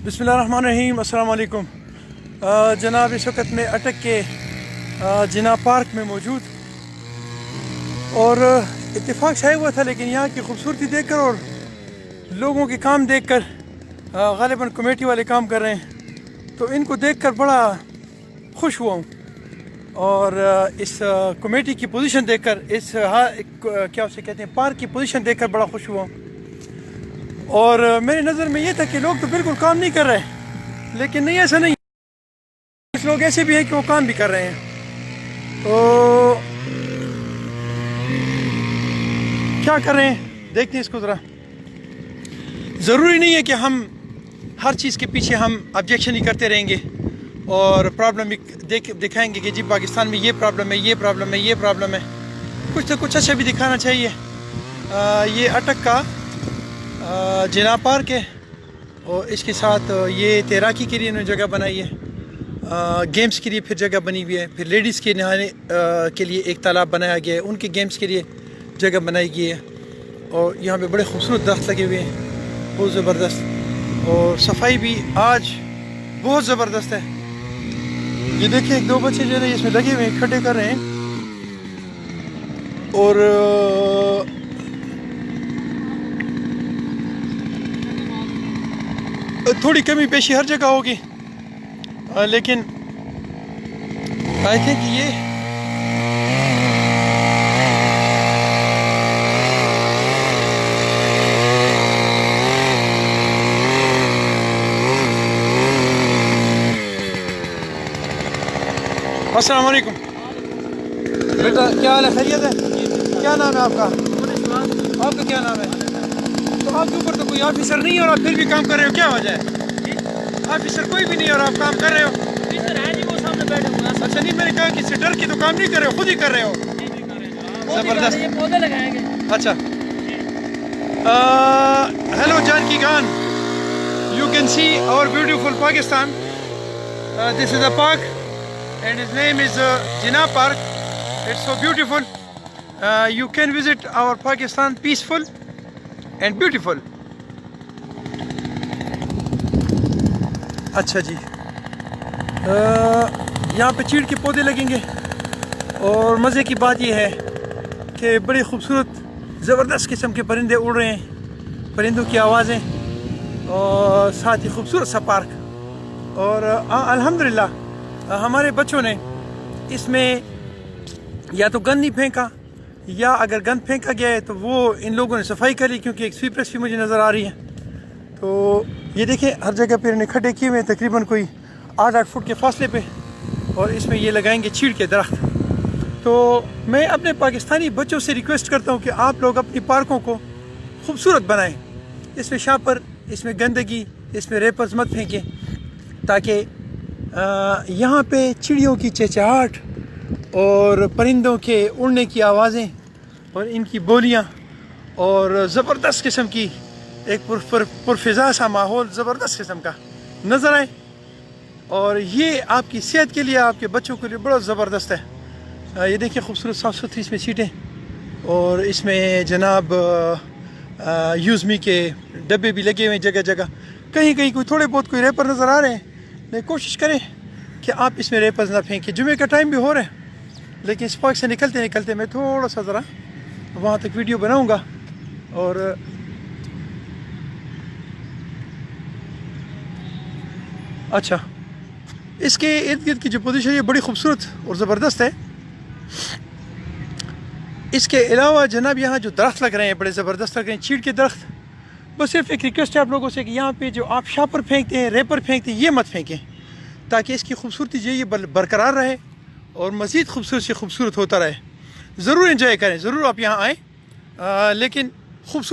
बिस्मिल्लाहिर्रहमानिर्रहीम, अस्सलाम वालेकुम। जनाब इस वक्त मैं अटक के जिना पार्क में मौजूद और इत्तेफाक शायद हुआ था, लेकिन यहाँ की खूबसूरती देखकर और लोगों के काम देखकर, ग़ालिबन कमेटी वाले काम कर रहे हैं, तो इनको देखकर बड़ा खुश हुआ हूँ। और इस कमेटी की पोजीशन देखकर, इस क्या उसे कहते हैं, पार्क की पोजीशन देखकर बड़ा खुश हुआ हूँ। और मेरी नज़र में ये था कि लोग तो बिल्कुल काम नहीं कर रहे, लेकिन नहीं, ऐसा नहीं, कुछ लोग ऐसे भी हैं कि वो काम भी कर रहे हैं। तो क्या कर रहे हैं देखते हैं इसको ज़रा। ज़रूरी नहीं है कि हम हर चीज़ के पीछे हम ऑब्जेक्शन ही करते रहेंगे और प्रॉब्लम दिखाएंगे कि जी पाकिस्तान में ये प्रॉब्लम है, ये प्रॉब्लम है, ये प्रॉब्लम है। कुछ तो कुछ अच्छा भी दिखाना चाहिए। ये अटक का जिना पार्क है और इसके साथ ये तैराकी के लिए इन्होंने जगह बनाई है, गेम्स के लिए फिर जगह बनी हुई है, फिर लेडीज़ के नहाने के लिए एक तालाब बनाया गया है, उनके गेम्स के लिए जगह बनाई गई है। और यहाँ पे बड़े खूबसूरत दरख्त लगे हुए हैं, बहुत ज़बरदस्त, और सफाई भी आज बहुत ज़बरदस्त है। ये देखिए, एक दो बच्चे जो है इसमें लगे हुए हैं, खड़े कर रहे हैं। और थोड़ी कमी पेशी हर जगह होगी, लेकिन आई थिंक ये अस्सलाम वालेकुम बेटा, क्या हाल है, खैरियत है? क्या नाम है आपका? आपका क्या नाम है? तो आपके ऊपर तो कोई ऑफिसर नहीं है और आप फिर भी काम कर रहे हो, क्या वजह है? ऑफिसर कोई भी नहीं और आप काम कर रहे हो? है जी, वो सामने बैठे हुए हैं। अच्छा, नहीं, मैंने कहा कि डर के तो काम नहीं कर रहे हो, खुद ही कर रहे हो। जबरदस्त, ये पौधे लगाएंगे। अच्छा, hello Janki Khan, you can see our beautiful Pakistan. This is a park and its name is Jinnah Park. It's so beautiful. You can visit our Pakistan, peaceful and beautiful. अच्छा जी, यहाँ पे चीड़ के पौधे लगेंगे और मज़े की बात यह है कि बड़ी खूबसूरत ज़बरदस्त किस्म के परिंदे उड़ रहे हैं, परिंदों की आवाज़ें, और साथ ही खूबसूरत सा पार्क। और अल्हम्दुलिल्लाह हमारे बच्चों ने इसमें या तो गंद नहीं फेंका, या अगर गंद फेंका गया है तो वो इन लोगों ने सफाई करी, क्योंकि एक स्वीपर्स भी मुझे नज़र आ रही है। तो ये देखें, हर जगह पर इन्हें खड्डे किए हुए हैं, तकरीबन कोई 8-8 फुट के फासले पे, और इसमें ये लगाएंगे चीड़ के दरख्त। तो मैं अपने पाकिस्तानी बच्चों से रिक्वेस्ट करता हूँ कि आप लोग अपनी पार्कों को खूबसूरत बनाएं, इसमें शापर, इसमें गंदगी, इसमें रेपर्स मत फेंकें, ताकि यहाँ पे चिड़ियों की चहचहाट और परिंदों के उड़ने की आवाज़ें और इनकी बोलियाँ और ज़बरदस्त किस्म की एक पुरफ़िज़ा सा माहौल ज़बरदस्त किस्म का नज़र आए। और ये आपकी सेहत के लिए, आपके बच्चों के लिए बड़ा ज़बरदस्त है। ये देखिए, खूबसूरत साफ़ सुथरी इसमें सीटें, और इसमें जनाब यूज़मी के डब्बे भी लगे हुए हैं जगह जगह। कहीं कहीं कोई थोड़े बहुत कोई रेपर नज़र आ रहे हैं, लेकिन कोशिश करें कि आप इसमें रेपर्स ना फेंकें। जुमे का टाइम भी हो रहा है, लेकिन इस पार्क से निकलते निकलते मैं थोड़ा सा ज़रा वहाँ तक वीडियो बनाऊँगा। और अच्छा, इसके इर्द गिर्द की जो पोजीशन है बड़ी खूबसूरत और ज़बरदस्त है। इसके अलावा जनाब यहाँ जो दरख्त लग रहे हैं बड़े ज़बरदस्त लग रहे हैं, चीड़ के दरख्त। बस सिर्फ एक रिक्वेस्ट है आप लोगों से कि यहाँ पे जो आप शापर फेंकते हैं, रेपर फेंकते हैं, ये मत फेंकें, ताकि इसकी खूबसूरती जो है ये बरकरार रहे और मज़ीद खूबसूरत से खूबसूरत होता रहे। ज़रूर एंजॉय करें, ज़रूर आप यहाँ आएँ, लेकिन खूबसूरत